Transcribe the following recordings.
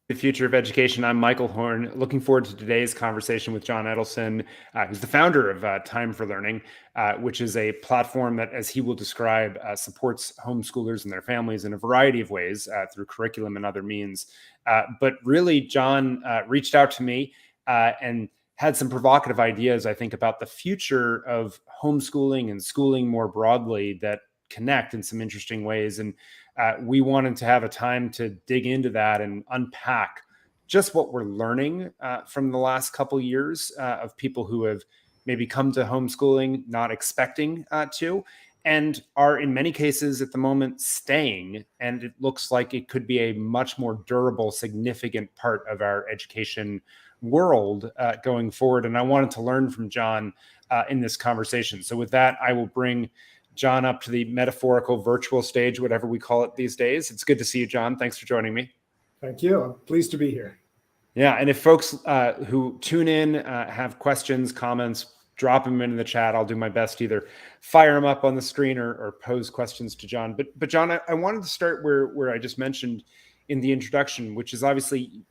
The Future of Education. I'm Michael Horn. Looking forward to today's conversation with John Edelson, who's the founder of Time for Learning, which is a platform that, as he will describe, supports homeschoolers and their families in a variety of ways through curriculum and other means. But really, John reached out to me and had some provocative ideas, I think, about the future of homeschooling and schooling more broadly that connect in some interesting ways. And we wanted to have a time to dig into that and unpack just what we're learning from the last couple years of people who have maybe come to homeschooling not expecting to, and are in many cases at the moment staying. And it looks like it could be a much more durable, significant part of our education world going forward. And I wanted to learn from John in this conversation. So with that, I will bring John up to the metaphorical virtual stage, whatever we call it these days. It's good to see you, John. Thanks for joining me. Thank you. I'm pleased to be here. Yeah, and if folks who tune in have questions, comments, drop them into the chat. I'll do my best to either fire them up on the screen or pose questions to John. But John, I wanted to start where I just mentioned in the introduction, which is obviously,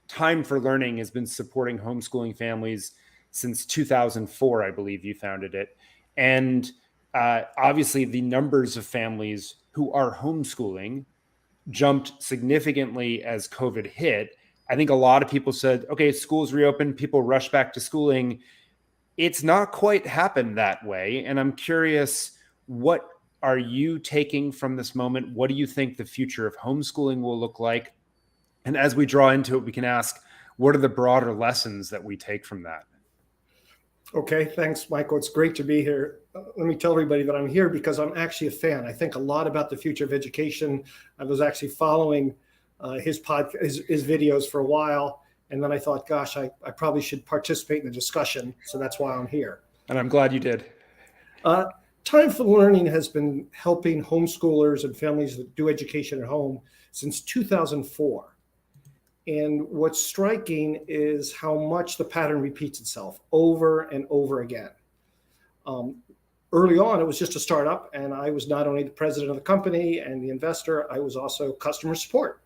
Time for Learning has been supporting homeschooling families since 2004, I believe you founded it. And obviously, the numbers of families who are homeschooling jumped significantly as COVID hit. I think a lot of people said, okay, schools reopened, people rush back to schooling. It's not quite happened that way. And I'm curious, what are you taking from this moment? What do you think the future of homeschooling will look like? And as we draw into it, we can ask, what are the broader lessons that we take from that? Okay, thanks, Michael. It's great to be here. Let me tell everybody that I'm here because I'm actually a fan. I think a lot about the future of education. I was actually following his videos for a while, and then I thought, gosh, I probably should participate in the discussion, so that's why I'm here. And I'm glad you did. Time for Learning has been helping homeschoolers and families that do education at home since 2004. And what's striking is how much the pattern repeats itself over and over again. Early on, it was just a startup, and I was not only the president of the company and the investor, I was also customer support.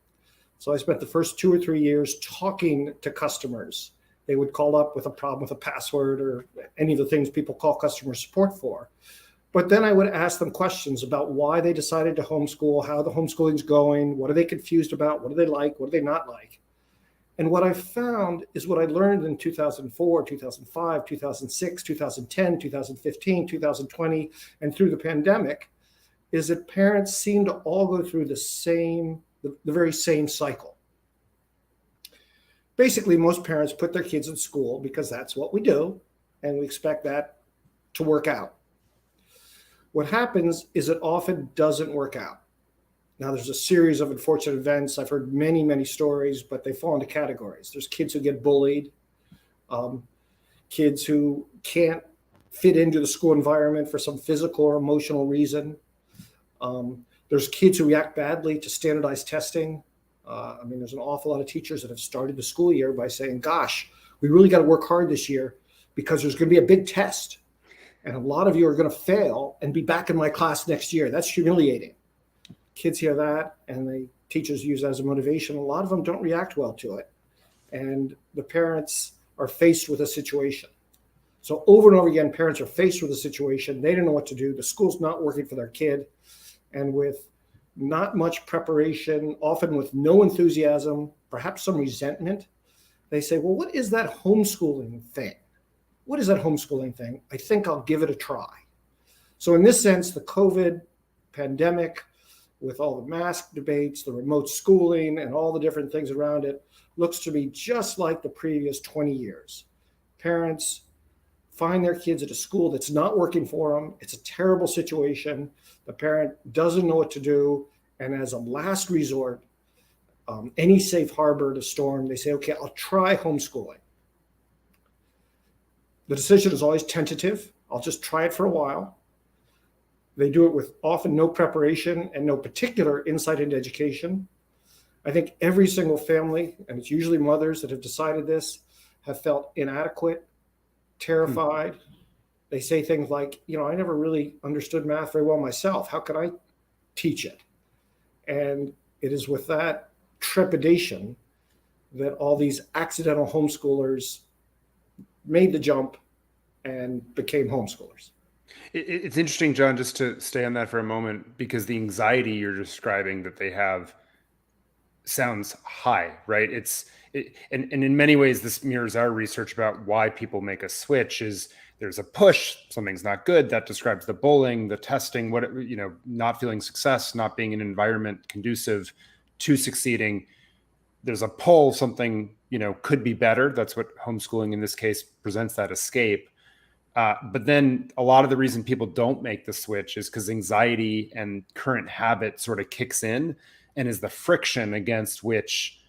So I spent the first 2 or 3 years talking to customers. They would call up with a problem with a password or any of the things people call customer support for. But then I would ask them questions about why they decided to homeschool, how the homeschooling's going, what are they confused about, what do they like, what do they not like. And what I found is what I learned in 2004, 2005, 2006, 2010, 2015, 2020, and through the pandemic, is that parents seem to all go through the very same cycle. Basically, most parents put their kids in school because that's what we do, and we expect that to work out. What happens is it often doesn't work out. Now, there's a series of unfortunate events. I've heard many, many stories, but they fall into categories. There's kids who get bullied, kids who can't fit into the school environment for some physical or emotional reason. There's kids who react badly to standardized testing. There's an awful lot of teachers that have started the school year by saying, gosh, we really got to work hard this year because there's going to be a big test. And a lot of you are going to fail and be back in my class next year. That's humiliating. Kids hear that and the teachers use that as a motivation. A lot of them don't react well to it. And the parents are faced with a situation. So over and over again, parents are faced with a situation. They don't know what to do. The school's not working for their kid. And with not much preparation, often with no enthusiasm, perhaps some resentment, they say, well, what is that homeschooling thing? What is that homeschooling thing? I think I'll give it a try. So in this sense, the COVID pandemic, with all the mask debates, the remote schooling, and all the different things around it, looks to be just like the previous 20 years. Parents find their kids at a school that's not working for them. It's a terrible situation. The parent doesn't know what to do. And as a last resort, any safe harbor to storm, they say, okay, I'll try homeschooling. The decision is always tentative. I'll just try it for a while. They do it with often no preparation and no particular insight into education. I think every single family, and it's usually mothers that have decided this, have felt inadequate, terrified. They say things like, I never really understood math very well myself. How could I teach it? And it is with that trepidation that all these accidental homeschoolers made the jump and became homeschoolers. It's interesting, John, just to stay on that for a moment, because the anxiety you're describing that they have sounds high, right? And in many ways, this mirrors our research about why people make a switch. Is there's a push, something's not good. That describes the bullying, the testing, not feeling success, not being in an environment conducive to succeeding. There's a pull, something, could be better. That's what homeschooling in this case presents, that escape. But then a lot of the reason people don't make the switch is because anxiety and current habit sort of kicks in and is the friction against which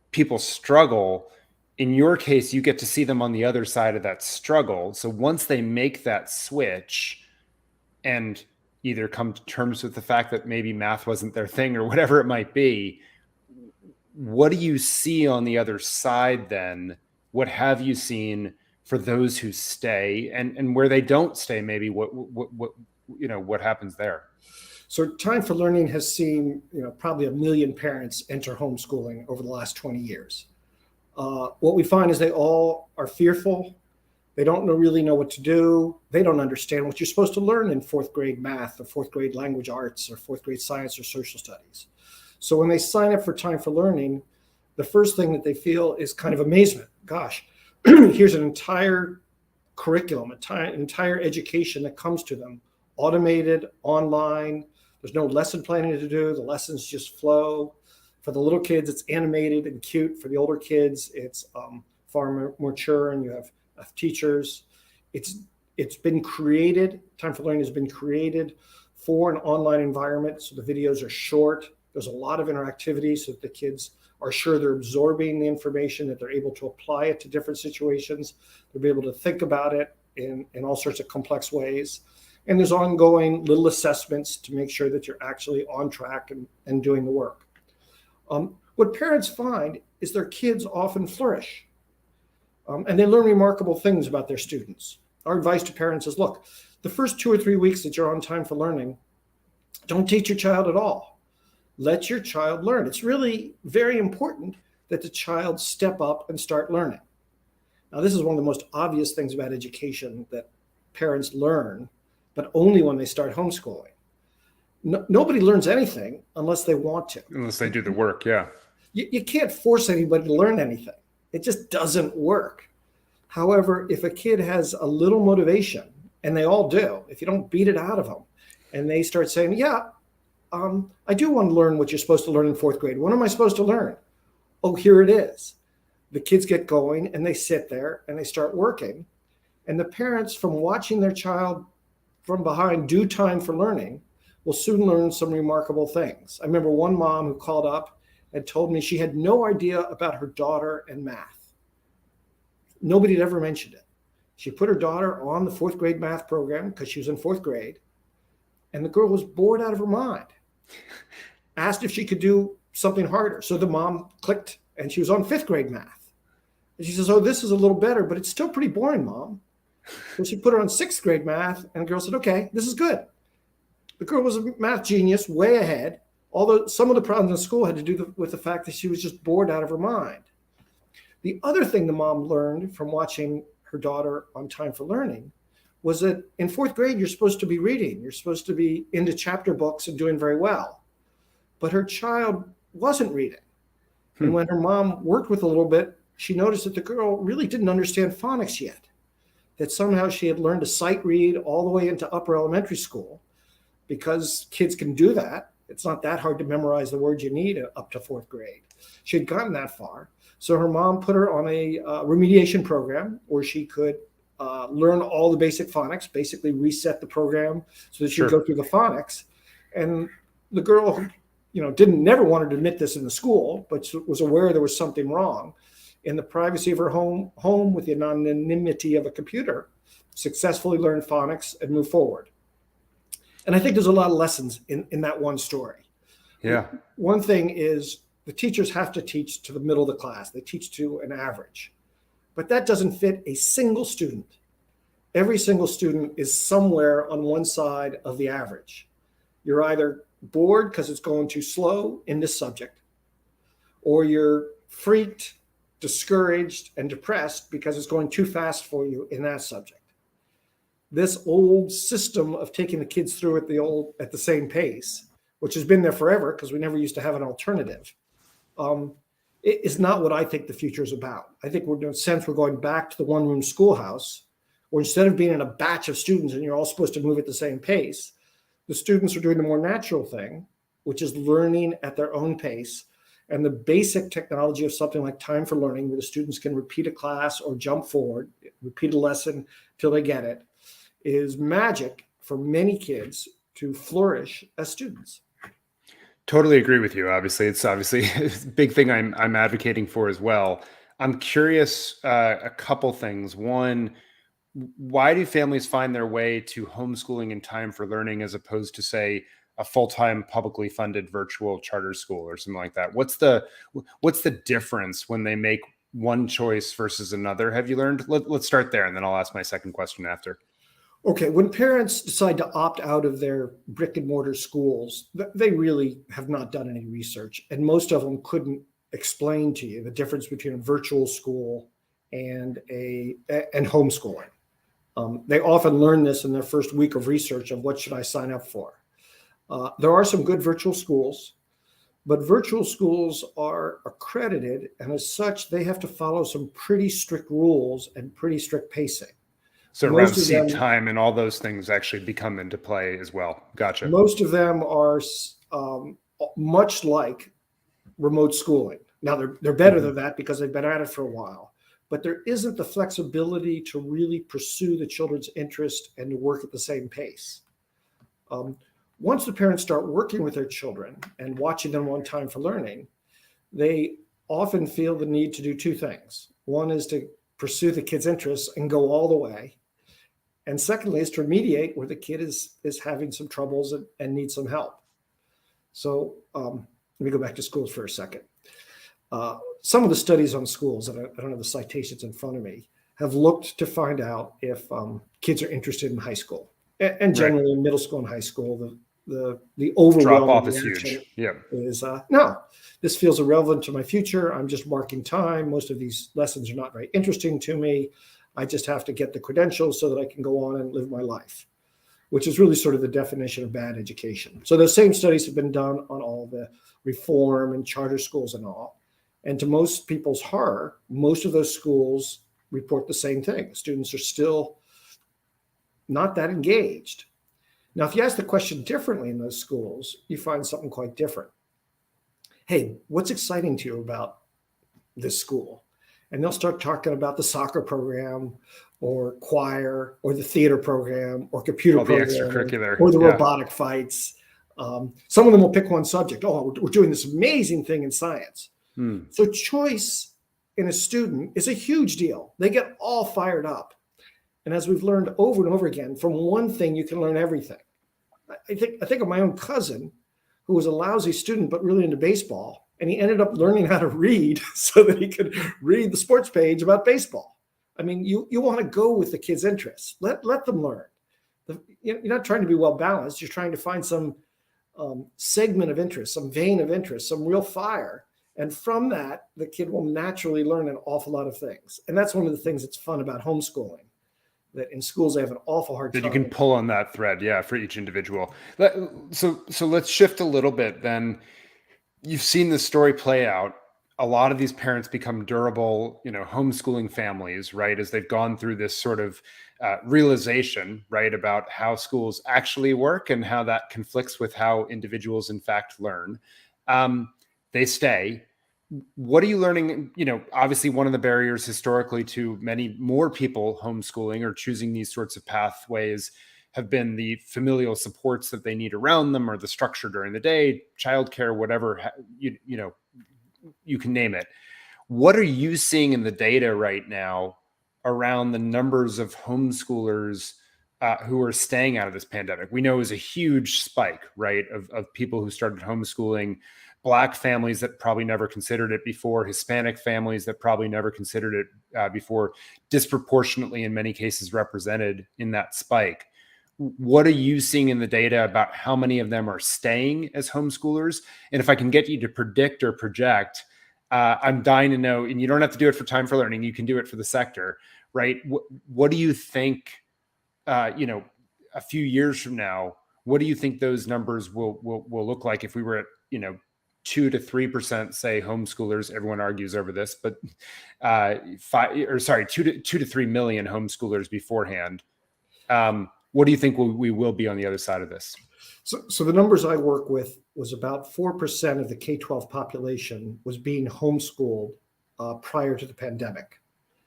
people struggle. In your case, you get to see them on the other side of that struggle. So once they make that switch and either come to terms with the fact that maybe math wasn't their thing or whatever it might be, what do you see on the other side then? What have you seen for those who stay, and where they don't stay, maybe what happens there? So Time for Learning has seen, probably 1 million parents enter homeschooling over the last 20 years. What we find is they all are fearful. They don't really know what to do. They don't understand what you're supposed to learn in 4th grade math or 4th grade language arts or 4th grade science or social studies. So when they sign up for Time for Learning, the first thing that they feel is kind of amazement. Gosh, here's an entire curriculum, entire education that comes to them, automated, online. There's no lesson planning to do. The lessons just flow. For the little kids, it's animated and cute. For the older kids, it's far more mature, and you have teachers. It's been created. Time for Learning has been created for an online environment, so the videos are short. There's a lot of interactivity so that the kids are sure they're absorbing the information, that they're able to apply it to different situations. They'll be able to think about it in all sorts of complex ways. And there's ongoing little assessments to make sure that you're actually on track and doing the work. What parents find is their kids often flourish, and they learn remarkable things about their students. Our advice to parents is, look, the first 2 or 3 weeks that you're on Time for Learning, don't teach your child at all. Let your child learn. It's really very important that the child step up and start learning. Now, this is one of the most obvious things about education that parents learn, but only when they start homeschooling. Nobody learns anything unless they want to. Unless they do the work, yeah. You can't force anybody to learn anything. It just doesn't work. However, if a kid has a little motivation, and they all do, if you don't beat it out of them, and they start saying, yeah, I do want to learn what you're supposed to learn in 4th grade. What am I supposed to learn? Oh, here it is. The kids get going and they sit there and they start working. And the parents, from watching their child from behind do Time for Learning, will soon learn some remarkable things. I remember one mom who called up and told me she had no idea about her daughter and math. Nobody had ever mentioned it. She put her daughter on the 4th grade math program because she was in 4th grade. And the girl was bored out of her mind. Asked if she could do something harder. So the mom clicked and she was on 5th grade math. And she says, oh, this is a little better, but it's still pretty boring, Mom. So she put her on 6th grade math, and the girl said, okay, this is good. The girl was a math genius, way ahead, although some of the problems in school had to do with the fact that she was just bored out of her mind. The other thing the mom learned from watching her daughter on Time for Learning was that in 4th grade, you're supposed to be reading. You're supposed to be into chapter books and doing very well. But her child wasn't reading. And when her mom worked with a little bit, she noticed that the girl really didn't understand phonics yet, that somehow she had learned to sight read all the way into upper elementary school, because kids can do that. It's not that hard to memorize the words you need up to 4th grade. She had gotten that far. So her mom put her on a remediation program where she could learn all the basic phonics, basically reset the program so that she could go through the phonics. And the girl, never wanted to admit this in the school, but was aware there was something wrong. In the privacy of her home with the anonymity of a computer, successfully learned phonics and moved forward. And I think there's a lot of lessons in that one story. Yeah. One thing is the teachers have to teach to the middle of the class. They teach to an average. But that doesn't fit a single student. Every single student is somewhere on one side of the average. You're either bored because it's going too slow in this subject, or you're freaked, discouraged, and depressed because it's going too fast for you in that subject. This old system of taking the kids through at the same pace, which has been there forever because we never used to have an alternative, it is not what I think the future is about. I think in a sense we're going back to the one-room schoolhouse, where instead of being in a batch of students and you're all supposed to move at the same pace, the students are doing the more natural thing, which is learning at their own pace. And the basic technology of something like time for learning, where the students can repeat a class or jump forward, repeat a lesson till they get it, is magic for many kids to flourish as students. Totally agree with you. Obviously, it's a big thing I'm advocating for as well. I'm curious, a couple things. One, why do families find their way to homeschooling and time for learning as opposed to, say, a full-time publicly funded virtual charter school or something like that? What's the difference when they make one choice versus another? Have you learned? Let's start there, and then I'll ask my second question after. Okay, when parents decide to opt out of their brick and mortar schools, they really have not done any research, and most of them couldn't explain to you the difference between a virtual school and homeschooling. They often learn this in their first week of research of what should I sign up for. There are some good virtual schools, but virtual schools are accredited, and as such, they have to follow some pretty strict rules and pretty strict pacing. So around seat time and all those things actually become into play as well. Gotcha. Most of them are much like remote schooling. Now, they're better than that because they've been at it for a while, but there isn't the flexibility to really pursue the children's interest and to work at the same pace. Once the parents start working with their children and watching them on time for learning, they often feel the need to do two things. One is to pursue the kid's interests and go all the way. And secondly is to remediate where the kid is having some troubles and needs some help. So let me go back to schools for a second. Some of the studies on schools, and I don't have the citations in front of me, have looked to find out if kids are interested in high school. And generally in middle school and high school, the overwhelming drop off is huge. Yeah. Is no, this feels irrelevant to my future. I'm just marking time. Most of these lessons are not very interesting to me. I just have to get the credentials so that I can go on and live my life, which is really sort of the definition of bad education. So those same studies have been done on all the reform and charter schools and all. And to most people's horror, most of those schools report the same thing. Students are still not that engaged. Now, if you ask the question differently in those schools, you find something quite different. Hey, what's exciting to you about this school? And they'll start talking about the soccer program or choir or the theater program or computer program, extracurricular, or the robotic fights. Some of them will pick one subject. Oh, we're doing this amazing thing in science. So choice in a student is a huge deal. They get all fired up. And as we've learned over and over again, from one thing, you can learn everything. I think of my own cousin who was a lousy student, but really into baseball. And he ended up learning how to read so that he could read the sports page about baseball. I mean, you want to go with the kids' interests. Let them learn. You're not trying to be well balanced. You're trying to find some segment of interest, some vein of interest, some real fire. And from that, the kid will naturally learn an awful lot of things. And that's one of the things that's fun about homeschooling, that in schools they have an awful hard time. That you can pull on that thread, for each individual. So let's shift a little bit then. You've seen this story play out. A lot of these parents become durable, homeschooling families, right? As they've gone through this sort of realization, right, about how schools actually work and how that conflicts with how individuals in fact learn. They stay. What are you learning? Obviously one of the barriers historically to many more people homeschooling or choosing these sorts of pathways have been the familial supports that they need around them, or the structure during the day, childcare, whatever, you can name it. What are you seeing in the data right now around the numbers of homeschoolers who are staying out of this pandemic? We know it was a huge spike, right, of people who started homeschooling, Black families that probably never considered it before, Hispanic families that probably never considered it before, disproportionately in many cases represented in that spike. What are you seeing in the data about how many of them are staying as homeschoolers? And if I can get you to predict or project, I'm dying to know, and you don't have to do it for Time for Learning. You can do it for the sector, right? What do you think, a few years from now, what do you think those numbers will look like if we were at, 2 to 3%, say, homeschoolers? Everyone argues over this, but 2 to 3 million homeschoolers beforehand. What do you think we will be on the other side of this? So the numbers I work with was about 4% of the K-12 population was being homeschooled prior to the pandemic.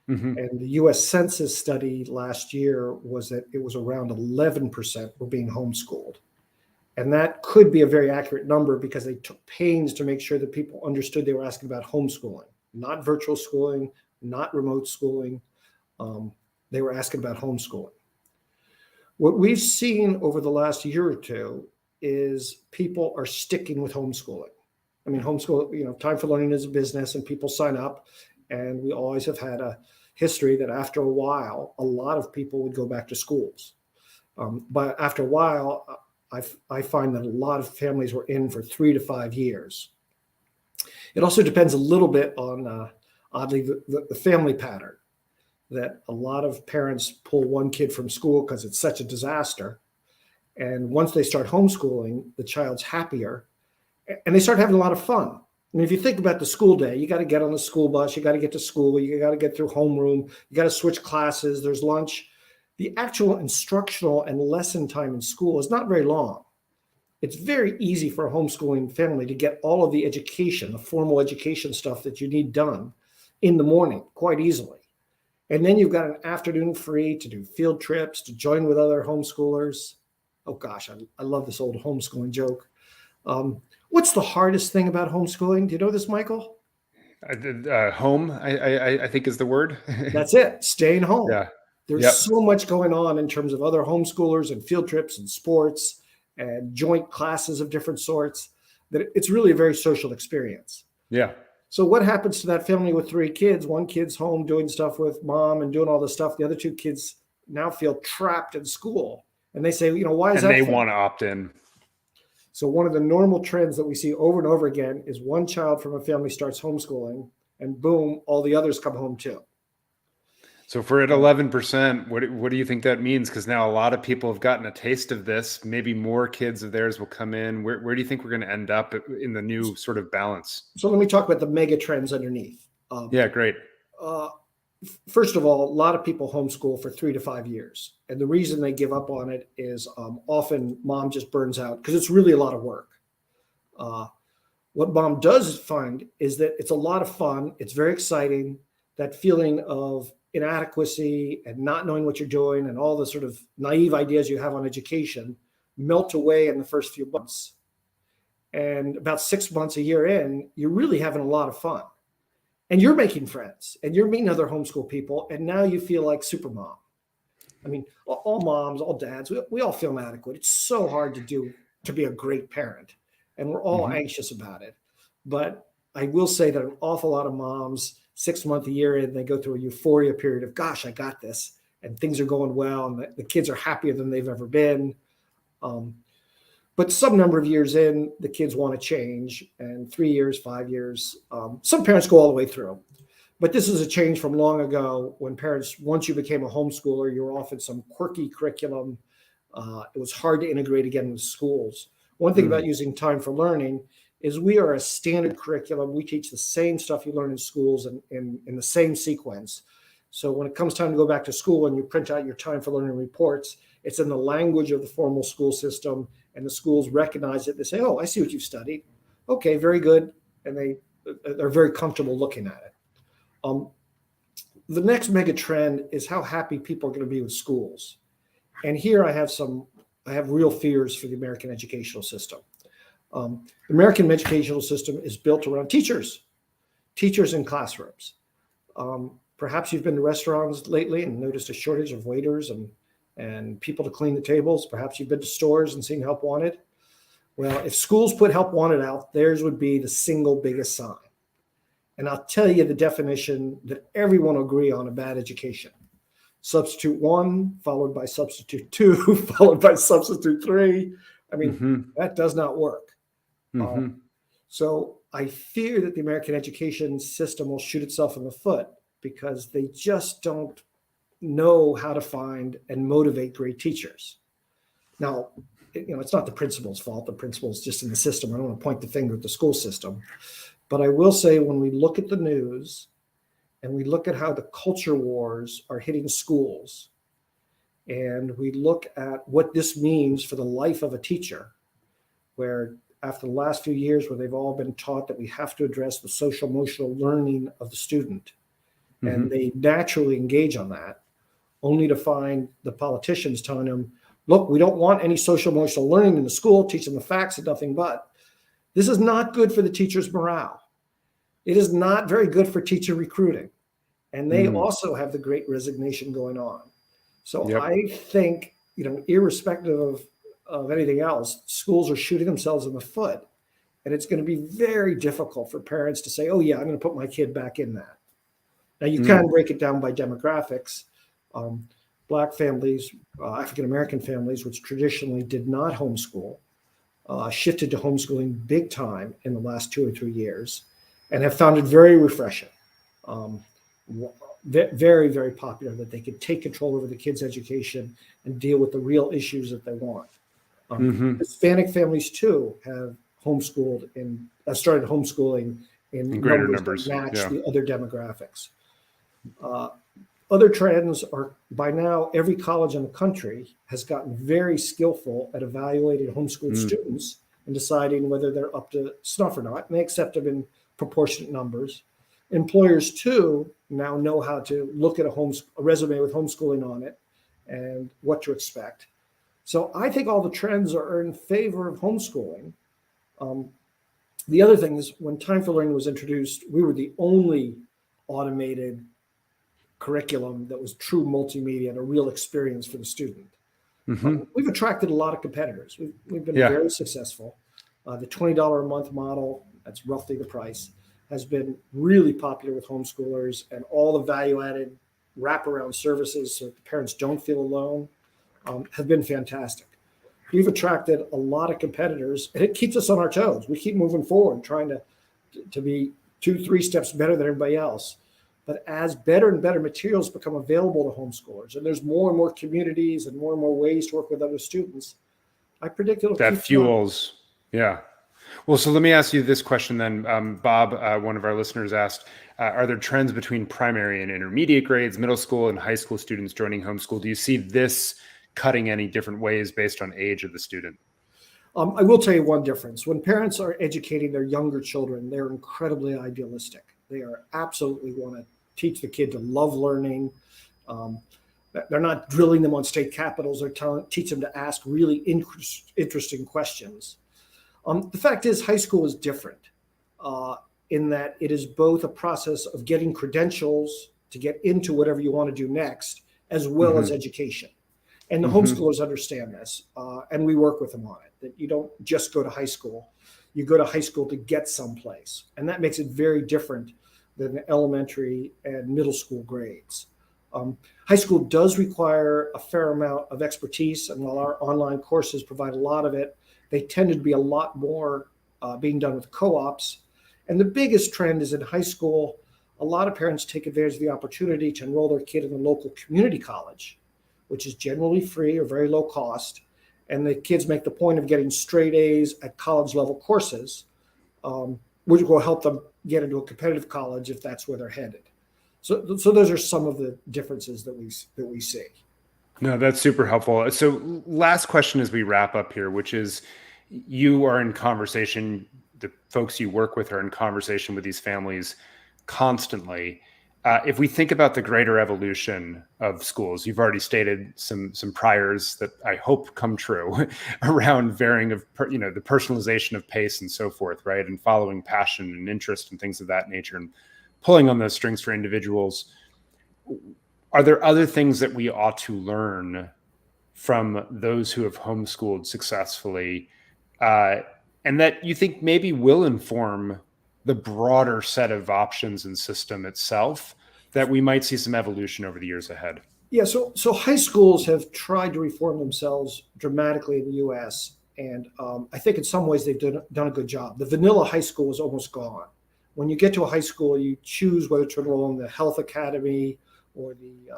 Mm-hmm. And the US Census study last year was that it was around 11% were being homeschooled. And that could be a very accurate number because they took pains to make sure that people understood they were asking about homeschooling, not virtual schooling, not remote schooling. They were asking about homeschooling. What we've seen over the last year or two is people are sticking with homeschooling. I mean, homeschool, Time for Learning is a business and people sign up, and we always have had a history that after a while, a lot of people would go back to schools. But after a while, I find that a lot of families were in for 3 to 5 years. It also depends a little bit on, oddly, the family pattern, that a lot of parents pull one kid from school because it's such a disaster. And once they start homeschooling, the child's happier and they start having a lot of fun. I mean, if you think about the school day, you got to get on the school bus, you got to get to school, you got to get through homeroom, you got to switch classes, there's lunch. The actual instructional and lesson time in school is not very long. It's very easy for a homeschooling family to get all of the education, the formal education stuff that you need done in the morning quite easily. And then you've got an afternoon free to do field trips, to join with other homeschoolers. Oh gosh, I love this old homeschooling joke. What's the hardest thing about homeschooling? Do you know this, Michael? Home, I think is the word. That's it, staying home. Yeah. There's so much going on in terms of other homeschoolers and field trips and sports and joint classes of different sorts that it's really a very social experience. Yeah. So what happens to that family with 3 kids? One kid's home doing stuff with mom and doing all this stuff. The other 2 kids now feel trapped in school. And they say, why is that? And they want to opt in. So one of the normal trends that we see over and over again is one child from a family starts homeschooling and boom, all the others come home too. So if we're at 11%, what do you think that means? Because now a lot of people have gotten a taste of this. Maybe more kids of theirs will come in. Where do you think we're going to end up in the new sort of balance? So let me talk about the mega trends underneath. Yeah, great. First of all, a lot of people homeschool for 3 to 5 years. And the reason they give up on it is often mom just burns out because it's really a lot of work. What mom does find is that it's a lot of fun. It's very exciting. That feeling of inadequacy and not knowing what you're doing and all the sort of naive ideas you have on education melt away in the first few months. And about 6 months, a year in, you're really having a lot of fun. And you're making friends and you're meeting other homeschool people. And now you feel like super mom. I mean, all moms, all dads, we all feel inadequate. It's so hard to be a great parent. And we're all anxious about it. But I will say that an awful lot of moms, 6 months, a year in, they go through a euphoria period of, gosh, I got this. And things are going well. And the kids are happier than they've ever been. But some number of years in, the kids want to change. And 3 years, 5 years, some parents go all the way through. But this is a change from long ago when parents, once you became a homeschooler, you were offered some quirky curriculum. It was hard to integrate again with schools. One thing about using Time for Learning is we are a standard curriculum. We teach the same stuff you learn in schools in the same sequence. So when it comes time to go back to school and you print out your Time for Learning reports, it's in the language of the formal school system, and the schools recognize it. They say, oh, I see what you've studied. Okay, very good. And they're very comfortable looking at it. The next mega trend is how happy people are going to be with schools. And here I have real fears for the American educational system. The American educational system is built around teachers in classrooms. Perhaps you've been to restaurants lately and noticed a shortage of waiters and people to clean the tables. Perhaps you've been to stores and seen help wanted. Well, if schools put help wanted out, theirs would be the single biggest sign. And I'll tell you the definition that everyone will agree on: a bad education. Substitute 1, followed by substitute 2, followed by substitute 3. I mean, that does not work. So I fear that the American education system will shoot itself in the foot because they just don't know how to find and motivate great teachers. Now, it's not the principal's fault. The principal's just in the system. I don't want to point the finger at the school system. But I will say, when we look at the news and we look at how the culture wars are hitting schools, and we look at what this means for the life of a teacher, where after the last few years where they've all been taught that we have to address the social emotional learning of the student, and they naturally engage on that, only to find the politicians telling them, look, we don't want any social emotional learning in the school, teach them the facts and nothing but. This is not good for the teacher's morale. It is not very good for teacher recruiting. And they also have the great resignation going on. So I think, irrespective of anything else, schools are shooting themselves in the foot. And it's going to be very difficult for parents to say, oh, yeah, I'm going to put my kid back in that. Now, you can break it down by demographics. Black families, African-American families, which traditionally did not homeschool, shifted to homeschooling big time in the last 2 or 3 years and have found it very refreshing. Very, very popular, that they can take control over the kids' education and deal with the real issues that they want. Hispanic families, too, have homeschooled and started homeschooling in greater numbers that match yeah. the other demographics. Other trends are, by now, every college in the country has gotten very skillful at evaluating homeschooled students and deciding whether they're up to snuff or not, and they accept them in proportionate numbers. Employers, too, now know how to look at a resume with homeschooling on it and what to expect. So I think all the trends are in favor of homeschooling. The other thing is, when Time for Learning was introduced, we were the only automated curriculum that was true multimedia and a real experience for the student. We've attracted a lot of competitors. We've been very successful. The $20 a month model, that's roughly the price, has been really popular with homeschoolers, and all the value-added wraparound services so that the parents don't feel alone have been fantastic. We've attracted a lot of competitors, and it keeps us on our toes. We keep moving forward, trying to be 2-3 steps better than everybody else. But as better and better materials become available to homeschoolers, and there's more and more communities and more ways to work with other students, I predict it'll that keep fuels. Yeah. Well, so let me ask you this question then. Bob, one of our listeners asked, are there trends between primary and intermediate grades, middle school and high school students joining homeschool? Do you see this cutting any different ways based on age of the student? I will tell you one difference. When parents are educating their younger children, they're incredibly idealistic. They are absolutely want to teach the kid to love learning. They're not drilling them on state capitals. They're teaching them to ask really interesting questions. The fact is, high school is different in that it is both a process of getting credentials to get into whatever you want to do next, as well as education. And the homeschoolers understand this, and we work with them on it, that you don't just go to high school. You go to high school to get someplace. And that makes it very different than the elementary and middle school grades. High school does require a fair amount of expertise, and while our online courses provide a lot of it, they tend to be a lot more being done with co-ops. And the biggest trend is in high school, a lot of parents take advantage of the opportunity to enroll their kid in a local community college, which is generally free or very low cost. And the kids make the point of getting straight A's at college level courses, which will help them get into a competitive college if that's where they're headed. So those are some of the differences that we see. No, that's super helpful. So last question as we wrap up here, which is, you are in conversation, the folks you work with are in conversation with these families constantly. If we think about the greater evolution of schools, you've already stated some priors that I hope come true around varying of, the personalization of pace and so forth, right? And following passion and interest and things of that nature and pulling on those strings for individuals. Are there other things that we ought to learn from those who have homeschooled successfully, and that you think maybe will inform the broader set of options and system itself, that we might see some evolution over the years ahead? Yeah, so high schools have tried to reform themselves dramatically in the U.S., And I think in some ways they've done a good job. The vanilla high school is almost gone. When you get to a high school, you choose whether to enroll in the health academy or the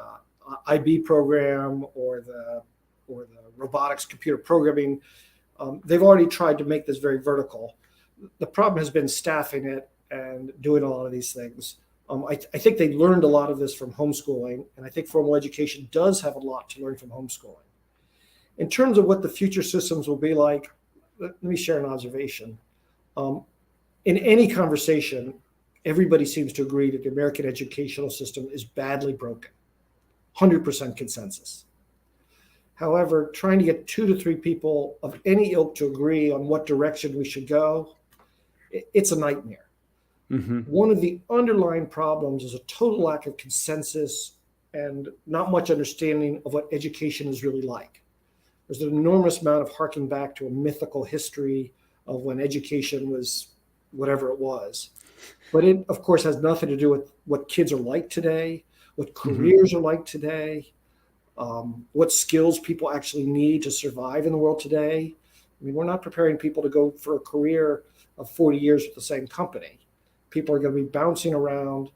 IB program or the robotics computer programming. They've already tried to make this very vertical. The problem has been staffing it and doing a lot of these things. I think they learned a lot of this from homeschooling, and I think formal education does have a lot to learn from homeschooling. In terms of what the future systems will be like, let me share an observation. In any conversation, everybody seems to agree that the American educational system is badly broken. 100% consensus. However, trying to get 2 to 3 people of any ilk to agree on what direction we should go, it's a nightmare. Mm-hmm. One of the underlying problems is a total lack of consensus and not much understanding of what education is really like. There's an enormous amount of harking back to a mythical history of when education was whatever it was. But it, of course, has nothing to do with what kids are like today, what careers are like today, what skills people actually need to survive in the world today. I mean, we're not preparing people to go for a career of 40 years with the same company. People are going to be bouncing around,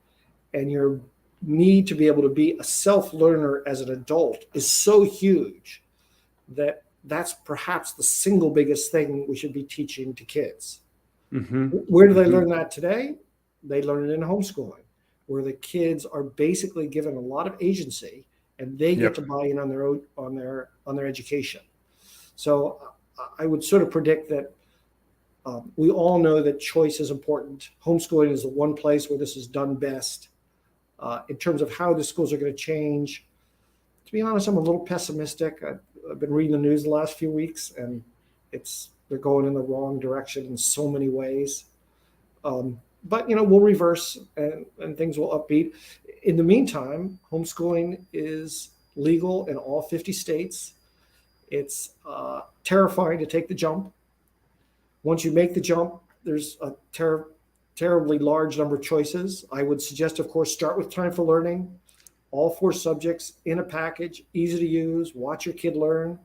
and your need to be able to be a self-learner as an adult is so huge that that's perhaps the single biggest thing we should be teaching to kids. Where do they learn that today? They learn it in homeschooling, where the kids are basically given a lot of agency, and they get to buy in on their education. So I would sort of predict that we all know that choice is important. Homeschooling is the one place where this is done best. In terms of how the schools are going to change, to be honest, I'm a little pessimistic. I've been reading the news the last few weeks, and they're going in the wrong direction in so many ways. But we'll reverse, and things will upbeat. In the meantime, homeschooling is legal in all 50 states. It's terrifying to take the jump. Once you make the jump, there's a terribly large number of choices. I would suggest, of course, start with time for learning. All 4 subjects in a package, easy to use, watch your kid learn.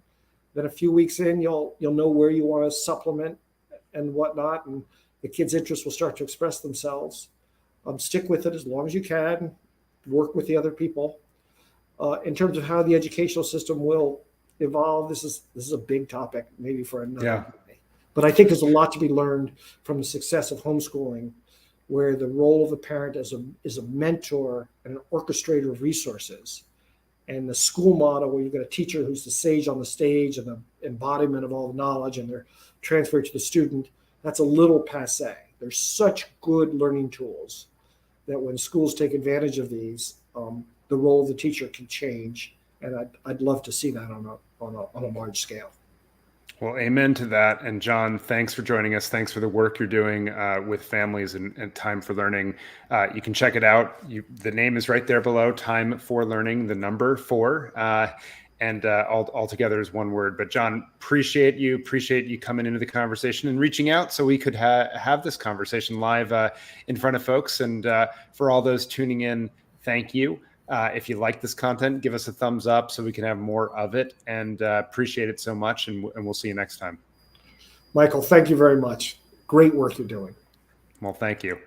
Then a few weeks in, you'll know where you want to supplement and whatnot, and the kids' interests will start to express themselves. Stick with it as long as you can. Work with the other people. In terms of how the educational system will evolve, this is a big topic, maybe for another day. But I think there's a lot to be learned from the success of homeschooling, where the role of the parent is a mentor and an orchestrator of resources. And the school model, where you've got a teacher who's the sage on the stage and the embodiment of all the knowledge, and they're transferred to the student, that's a little passé. There's such good learning tools that when schools take advantage of these, the role of the teacher can change. And I'd love to see that on a large scale. Well, amen to that. And John, thanks for joining us. Thanks for the work you're doing with families and Time for Learning. You can check it out. The name is right there below, Time for Learning, the number 4, and all together is one word. But John, appreciate you coming into the conversation and reaching out so we could have this conversation live in front of folks. And for all those tuning in, thank you. If you like this content, give us a thumbs up so we can have more of it, and appreciate it so much. And we'll see you next time. Michael, thank you very much. Great work you're doing. Well, thank you.